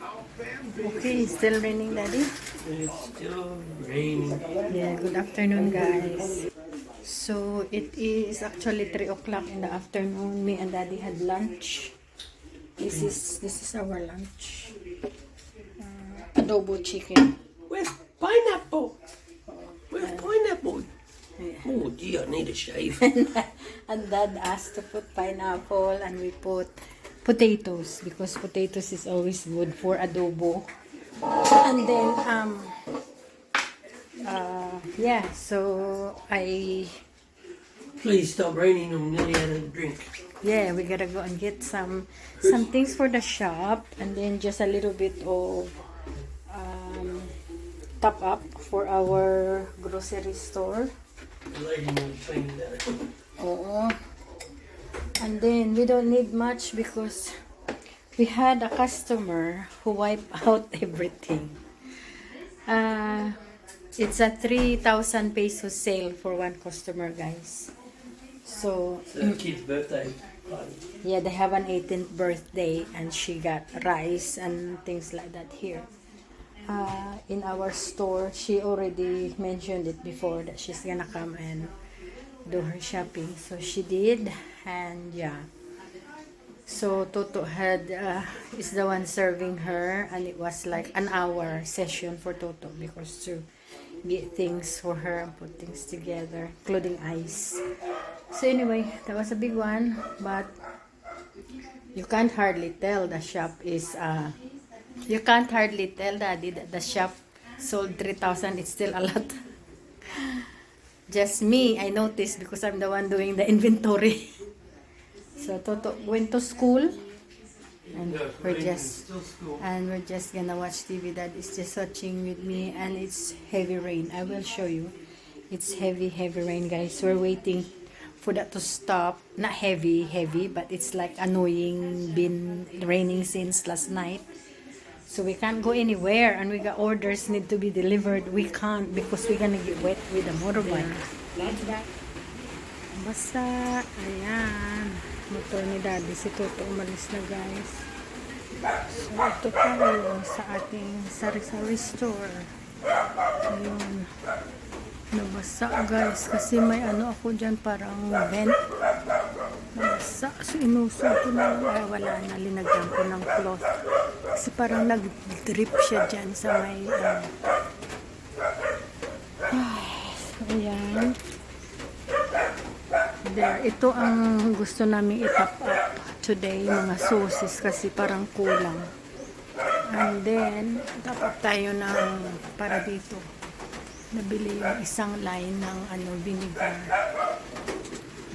Okay, still raining, Daddy? It's still raining. Yeah, good afternoon, guys. So, it is actually 3 o'clock in the afternoon. Me and Daddy had lunch. This is our lunch. Adobo chicken. With pineapple. With pineapple. Oh gee, I need a shave. And Dad asked to put pineapple, and we put potatoes because potatoes is always good for adobo. And then yeah, so Please stop raining. I'm nearly out of drink. yeah, we gotta go and get some things for the shop, and then just a little bit of top up for our grocery store. The lady won't clean that. Oo. And then we don't need much because we had a customer who wiped out everything. It's a 3,000 peso sale for one customer, guys. So It's the kid's birthday party. yeah, they have an 18th birthday, and she got rice and things like that here. In our store, she already mentioned it before that she's gonna come and do her shopping. So she did, and yeah. So Toto is the one serving her, and it was like an hour session for Toto because to get things for her and put things together, including ice. So anyway, that was a big one, but you can't hardly tell the shop is you can't hardly tell, Daddy, that the shop sold 3,000. It's still a lot. Just me, I noticed because I'm the one doing the inventory. So Toto went to school, and Yeah, we're raining. just Still school. gonna watch TV. Dad is just watching with me, and it's heavy rain. I will show you. It's heavy rain, guys. We're waiting for that to stop. Not heavy, but it's like annoying. Been raining since last night. So we can't go anywhere, and we got orders need to be delivered. We can't because we're gonna get wet with the motorbike. Basta, ayan. Motor ni Daddy, si Toto umalis na, guys. So ito tayo sa ating sari-sari store. Ayun. Nabasa, guys, kasi may ano ako dyan, parang vent. Nabasa. So inusog ko na, wala na, linagyan ko ng cloth. Kasi parang nag-drip siya dyan sa may so ayan. There, ito ang gusto namin i-top up today, mga sauces, kasi parang kulang. And then top up tayo ng para dito. Nabili yung isang line ng vinegar.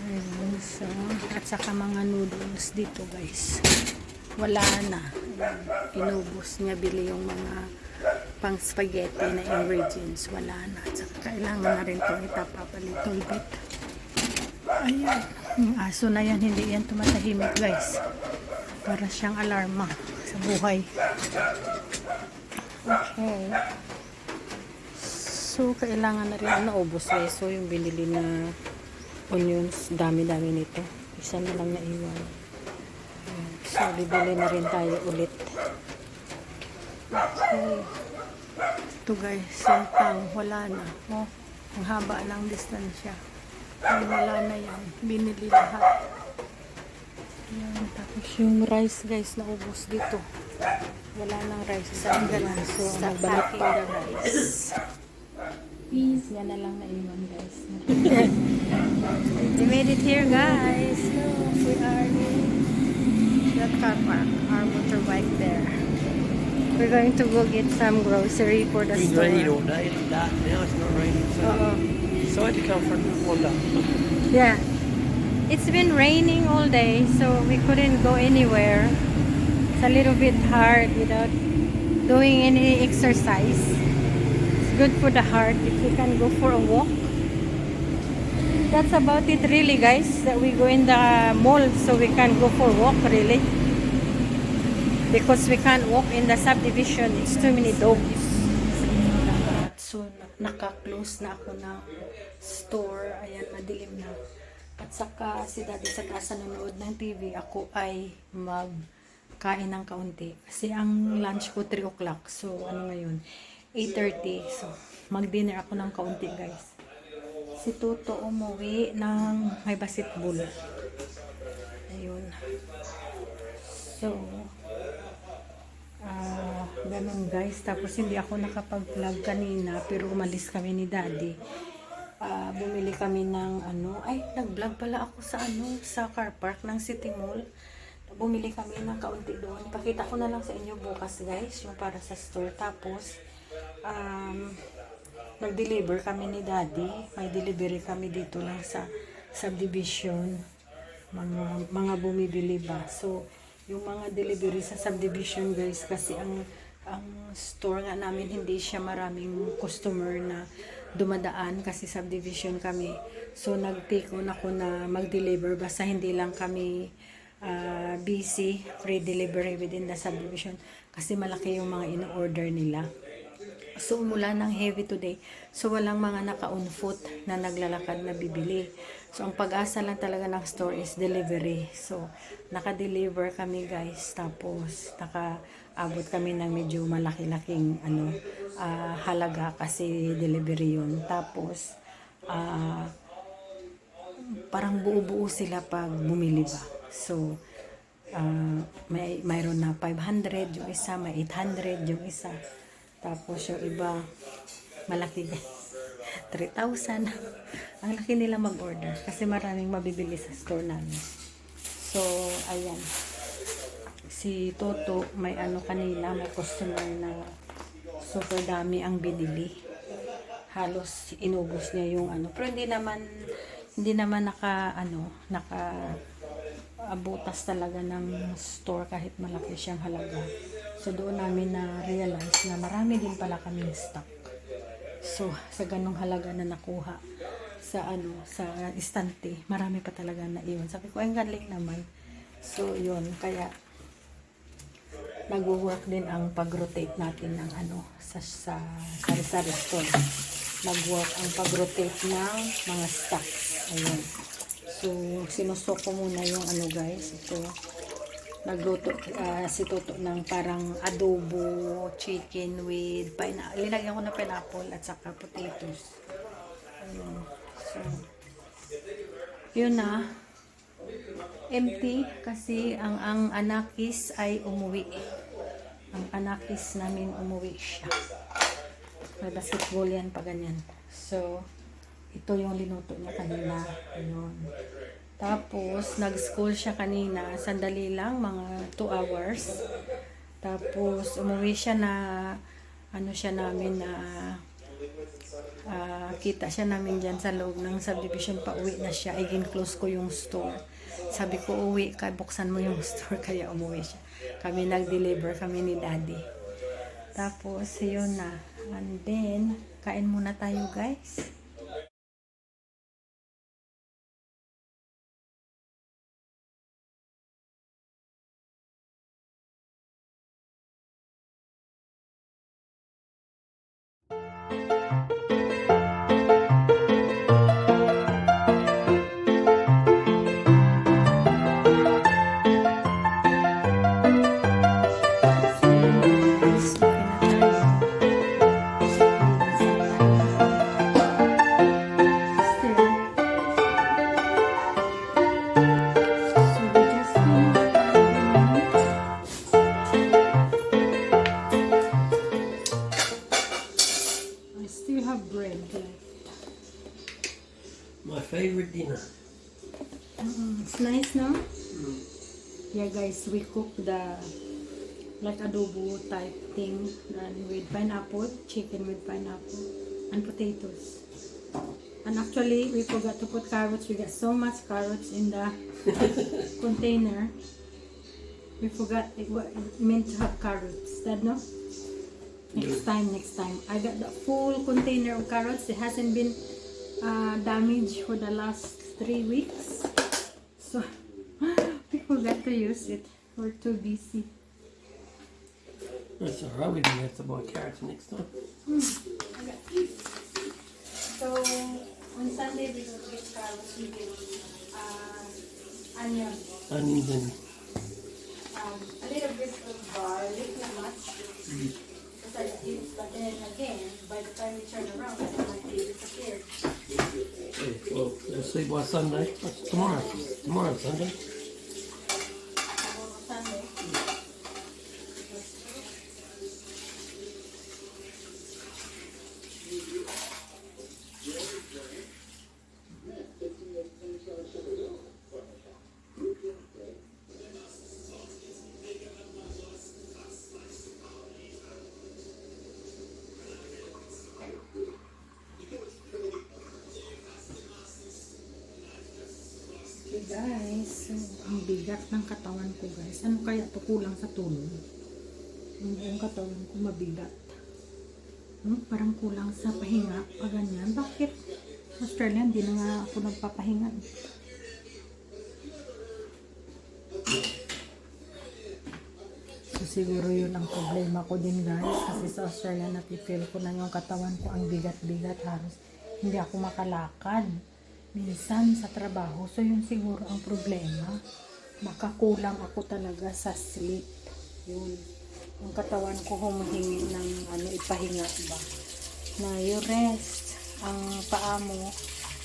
Ayun, so, at saka mga noodles dito, guys. Wala na. Inubos niya, bili yung mga pang spaghetti na ingredients. Wala na. At saka kailangan na rin itong i-top up a little bit. Ayan. Yung aso na yan, hindi yan tumatahimik, guys. Para siyang alarma sa buhay. Okay. So, kailangan na rin naubos, guys. So, yung binili na onions, dami-dami nito. Isa na lang naiwan. So, bibili na rin tayo ulit. Okay. Ito, guys, sintang. Wala na. Oh, ang haba ng distansya. Ay, wala na yan. Binili lahat. Yan. Tapos yung rice, guys, naubos dito. Wala nang rice. Sa ganun. So, nagbalik pa ng rice. Peace. Yan na lang naiwan, guys. We made it here, guys. Look, we are in that car park. Our motorbike there. We're going to go get some grocery for the It's been store. raining all day. It's dark now. It's not raining. So I had to come for a wander. Yeah. It's been raining all day, so we couldn't go anywhere. It's a little bit hard without doing any exercise. It's good for the heart if we can go for a walk. That's about it really, guys, that we go in the mall so we can go for a walk really. Because we can't walk in the subdivision. It's too many dogs. So, naka-close na ako ng store. Ayan, madilim na. At saka si Daddy sa taas nanonood ng TV. Ako ay kakain ng kaunti. Kasi ang lunch ko 3 o'clock. So, ano ngayon? 8:30. So, mag-dinner ako ng kaunti, guys. Si Toto umuwi ng may basketball. Ayun. So, ganun guys. Tapos hindi ako nakapag-vlog kanina, pero umalis kami ni Daddy. Bumili kami ng nag-vlog pala ako sa car park ng City Mall. Bumili kami ng kaunti doon. Pakita ko na lang sa inyo bukas guys, yung para sa store. Tapos, nag-deliver kami ni Daddy. May delivery kami dito lang sa subdivision. Mga bumibili ba. So, yung mga delivery sa subdivision guys, kasi ang store nga namin hindi siya maraming customer na dumadaan kasi subdivision kami. So, nag-take on ako na mag-deliver basta hindi lang kami busy, free delivery within the subdivision kasi malaki yung mga in-order nila. So, umulan ng heavy today. So, walang mga naka-on foot na naglalakad na bibili. So, ang pag-asa lang talaga ng store is delivery. So, naka-deliver kami guys. Tapos, naka-abot kami ng medyo malaki-laking halaga kasi delivery yun. Tapos, parang buo-buo sila pag bumili ba. So, mayroon na 500 yung isa, may 800 yung isa. Tapos yung iba, malaki guys. 3,000. Ang laki nila mag-order kasi maraming mabibili sa store namin. So, ayan. Si Toto, may kanina, may customer na super dami ang binili. Halos inubos niya yung Pero hindi naman abutas talaga ng store kahit malaki siyang halaga. So doon namin na-realize na marami din pala kaming stock. So sa ganung halaga na nakuha sa istante, marami pa talaga na iyon. Sabi ko, ang galing naman. So yun, kaya nag-work din ang pag-rotate natin ng sa sari-sari store. Nag-work ang pag-rotate ng mga stocks. Ayun. So, sinustok ko muna yung guys. Ito, nagluto si Toto ng parang adobo chicken with pineapple. Linagyan ko ng pineapple at saka potatoes. Ayun. So, yun na. Empty kasi ang anakis ay umuwi. Ang anakis namin umuwi siya. May basketball yan pa ganyan. So, ito yung linuto niya kanina. Ayun. Tapos, nag-school siya kanina. Sandali lang, mga 2 hours. Tapos, umuwi siya na, kita siya namin dyan sa loob ng subdivision. Pauwi na siya. Again, close ko yung store. Sabi ko, uwi ka, buksan mo yung store. Kaya umuwi siya. Kami nag-deliver kami ni Daddy. Tapos, yun na. And then, kain muna tayo guys. My favorite dinner. It's nice, no? Yeah, guys, we cook like adobo type thing with pineapple, chicken with pineapple, and potatoes. And actually, we forgot to put carrots. We got so much carrots in the container. We forgot it meant to have carrots. Dad, no? Next time. I got the full container of carrots. It hasn't been damaged for the last 3 weeks. So, we forgot to use it. We're too busy. That's alright, we don't have to buy carrots next time. So, on Sunday we don't get carrots. We get onion. Onions and a little bit of garlic, not much. Because I did, but then again, by the time we turn around, I might be disappeared. Okay, well, we'll see by Sunday. What's tomorrow? Tomorrow, Sunday. Tomorrow Sunday. Okay guys, so, ang bigat ng katawan ko guys. Ano kaya to, kulang sa tulog? Yung buong katawan ko mabigat. Parang kulang sa pahinga. Pag ganyan, bakit? Sa Australia, hindi na nga ako nagpapahinga. So siguro yun ang problema ko din guys. Kasi sa Australia, napifeel ko na yung katawan ko ang bigat-bigat. Halos hindi ako makalakad. Minsan sa trabaho. So yun siguro ang problema. Makakulang ako talaga sa sleep. Yun. Yung katawan ko humihingi ng ipahinga ba. Na you rest. Ang paa mo,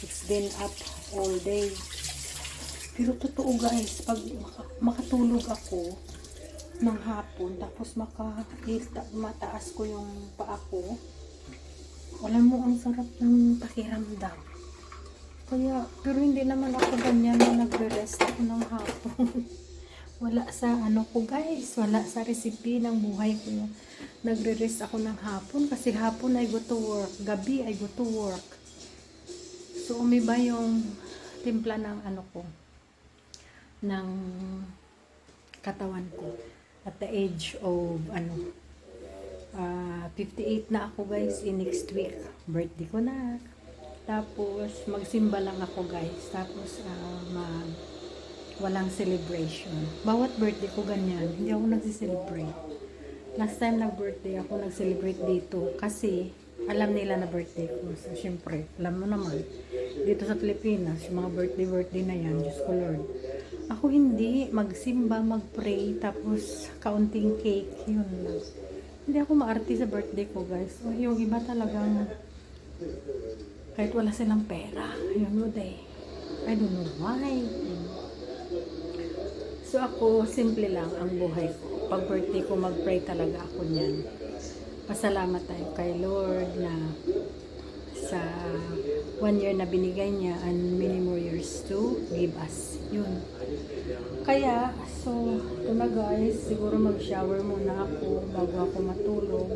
it's been up all day. Pero totoo guys, pag makatulog ako ng hapon, tapos mataas ko yung paa ko, alam mo, ang sarap ng pakiramdam. Kaya, pero hindi naman ako ganyan na nagre-rest ako ng hapon. Wala sa ko guys, wala sa recipe ng buhay ko. Nagre-rest ako ng hapon kasi hapon I go to work, gabi I go to work. So umiba yung timpla ng ko, ng katawan ko. At the age of 58 na ako guys in next week. Birthday ko na. Tapos, magsimba lang ako guys. Tapos, walang celebration. Bawat birthday ko ganyan. Hindi ako nagsi-celebrate. Last time nag-birthday ako, nag-celebrate dito. Kasi, alam nila na birthday ko. So, syempre, alam mo naman. Dito sa Pilipinas, yung mga birthday na yan, Diyos ko Lord. Ako hindi. Magsimba, mag-pray, tapos kaunting cake. Yun lang. Hindi ako maarte sa birthday ko guys. So, yung iba talagang kahit wala silang pera, yun o day. I don't know why. So ako, simple lang ang buhay ko. Pag birthday ko, mag-pray talaga ako niyan. Pasalamat tayo kay Lord na sa 1 year na binigay niya and many more years to give us. Yun. Kaya, so, ito na guys, siguro mag-shower muna ako bago ako matulog.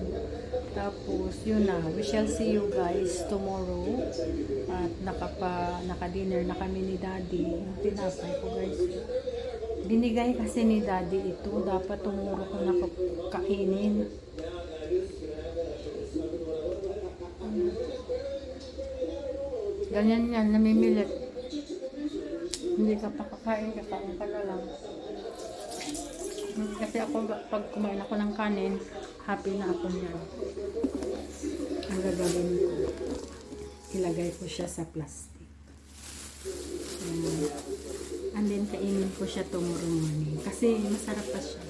Tapos, yun na. We shall see you guys tomorrow. At naka-dinner na kami ni Daddy. Yung tinapay ko guys. Binigay kasi ni Daddy ito. Dapat tumuro ko na kainin. Ganyan yan, namimilit. Hindi ka pa kakain ka na lang. Kasi ako, pag kumain ako ng kanin, happy na ako niyan. Ang gagawin ko, ilagay ko siya sa plastic. And then, kainin ko siya tomorrow morning. Kasi masarap pa siya.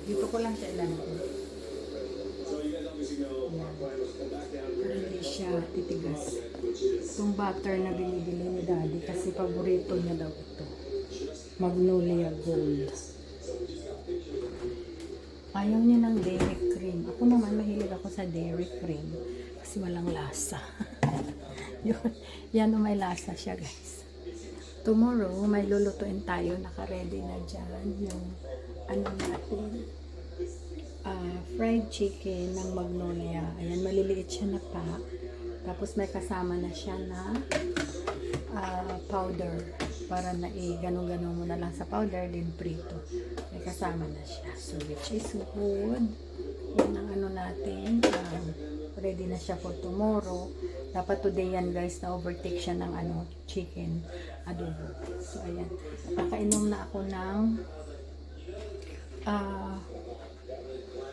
Dito ko lang siya ilalagay. Para hindi siya titigas. Itong butter na binibili ni Daddy kasi paborito niya daw ito. Magnolia Gold. Ayaw niya ng dairy cream. Ako naman mahilig ako sa dairy cream kasi walang lasa. Yan o, may lasa siya guys. Tomorrow may lulutuin tayo. Naka-ready na dyan yung natin. Fried chicken ng Magnolia. Ayan, maliliit siya na pack. Tapos may kasama na siya na powder. Para na ganun-ganun mo na lang sa powder, din prito. May kasama na siya. So, which is good. Yan ang natin. Ready na siya for tomorrow. Dapat today yan guys, na overtake siya ng chicken adobo. So, ayan. Nakainom na ako ng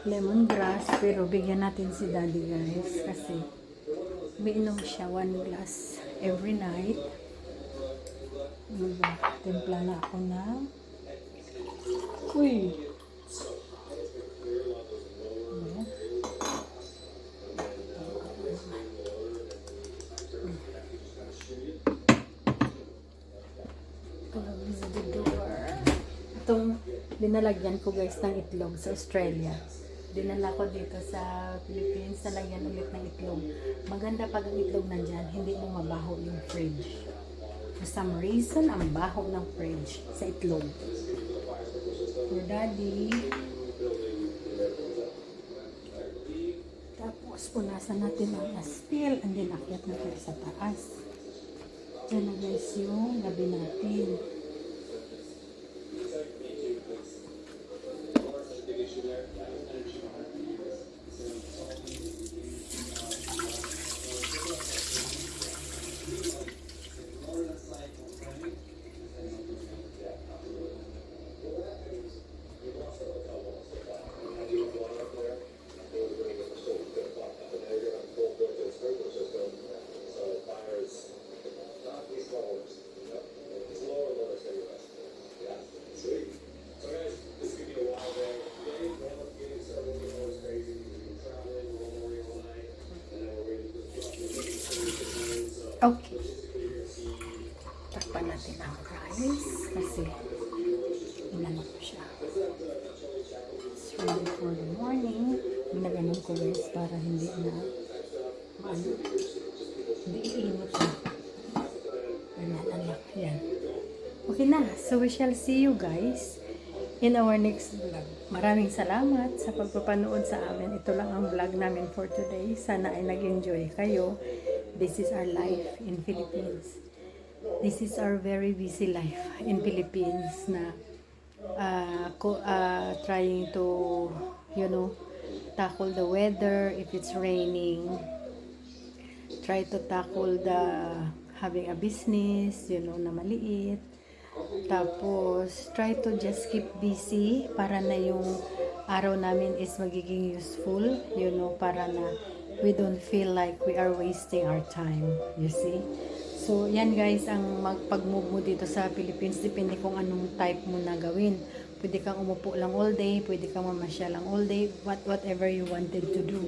lemongrass, pero bigyan natin si Daddy guys kasi umiinom siya 1 glass every night. Timpla na ako ng Uy. Close the door. Itong dinalagyan ko guys ng itlog sa Australia. Dinala ko dito sa Philippines, nalagyan ulit ng itlog. Maganda pag ang itlog nandyan, hindi mo mabaho yung fridge. For some reason, ang baho ng fridge sa itlog. For daddy. Tapos, punasan natin ang aspil and then akyat na tayo sa taas. Diyan na guys yung gabi natin. Okay. Takpan natin ang rice kasi inano ko siya. It's ready for the morning. Ginaganon ko guys para hindi na hindi iinit na. Ganyan, anak. Yan. Okay na. So we shall see you guys in our next vlog. Maraming salamat sa pagpapanood sa amin. Ito lang ang vlog namin for today. Sana ay nag-enjoy kayo. This is our life in Philippines. This is our very busy life in Philippines na trying to, you know, tackle the weather if it's raining. Try to tackle the having a business, you know, na maliit. Tapos, try to just keep busy para na yung araw namin is magiging useful, you know, para na we don't feel like we are wasting our time, you see. So, yan guys, ang pag-move mo dito sa Philippines, depende kung anong type mo na gawin. Pwede kang umupo lang all day, pwede kang mamasyal lang all day, whatever you wanted to do.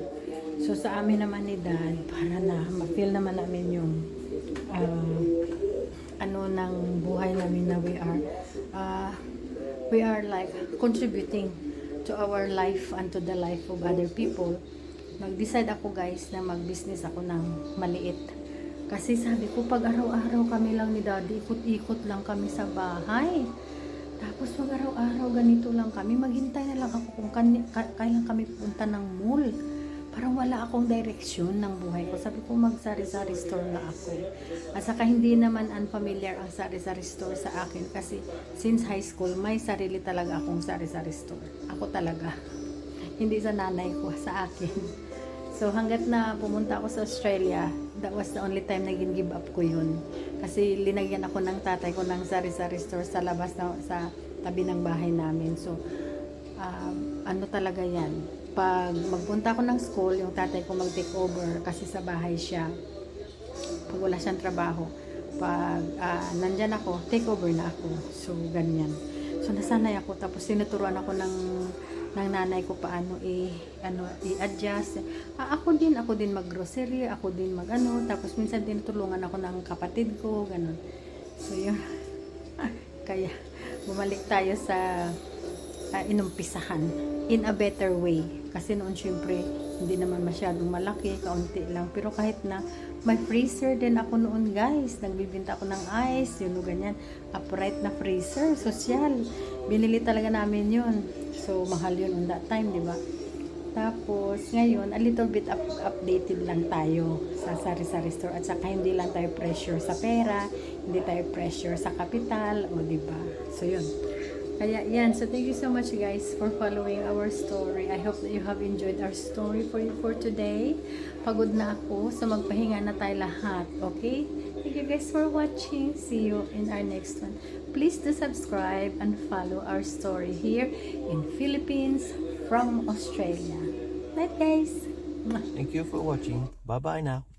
So, sa amin naman ni Dad, para na ma-feel naman namin yung ano ng buhay namin na we are like contributing to our life and to the life of other people. Nag-decide ako guys na mag-business ako ng maliit. Kasi sabi ko, pag araw-araw kami lang ni Daddy, ikot-ikot lang kami sa bahay. Tapos pag araw-araw ganito lang kami, maghintay na lang ako kung kailan kami punta ng mall. Parang wala akong direksyon ng buhay ko. Sabi ko, mag-sari-sari store na ako. At saka hindi naman unfamiliar ang sari-sari store sa akin. Kasi since high school, may sarili talaga akong sari-sari store. Ako talaga. Hindi sa nanay ko, sa akin. So, hanggat na pumunta ako sa Australia, that was the only time na give up ko yun. Kasi linagyan ako ng tatay ko ng sari-sari store sa labas na, sa tabi ng bahay namin. So, ano talaga yan? Pag magpunta ako ng school, yung tatay ko mag-take over kasi sa bahay siya. Pag wala siyang trabaho. Pag nandyan ako, take over na ako. So, ganyan. So, nasanay ako. Tapos, tinuturuan ako ng nanay ko paano i-adjust. Ako din mag-grocery, ako din mag-ano. Tapos, minsan tinutulungan ako ng kapatid ko, ganun. So, yun. Kaya, bumalik tayo sa inumpisahan in a better way. Kasi noon, syempre, hindi naman masyadong malaki, kaunti lang. Pero kahit na may freezer din ako noon, guys. Nagbibinta ako ng ice, yun o ganyan. Upright na freezer, social. Binili talaga namin yun. So, mahal yun on that time, di ba? Tapos, ngayon, a little bit updated lang tayo sa sari-sari store. At saka, hindi lang tayo pressure sa pera, hindi tayo pressure sa kapital, o di ba? So, yun. Kaya, yan. So, thank you so much, guys, for following our story. I hope that you have enjoyed our story for today. Pagod na ako, so magpahinga na tayo lahat, okay? Thank you guys for watching. See you in our next one. Please do subscribe and follow our story here in Philippines from Australia. Bye, guys. Thank you for watching. Bye-bye now.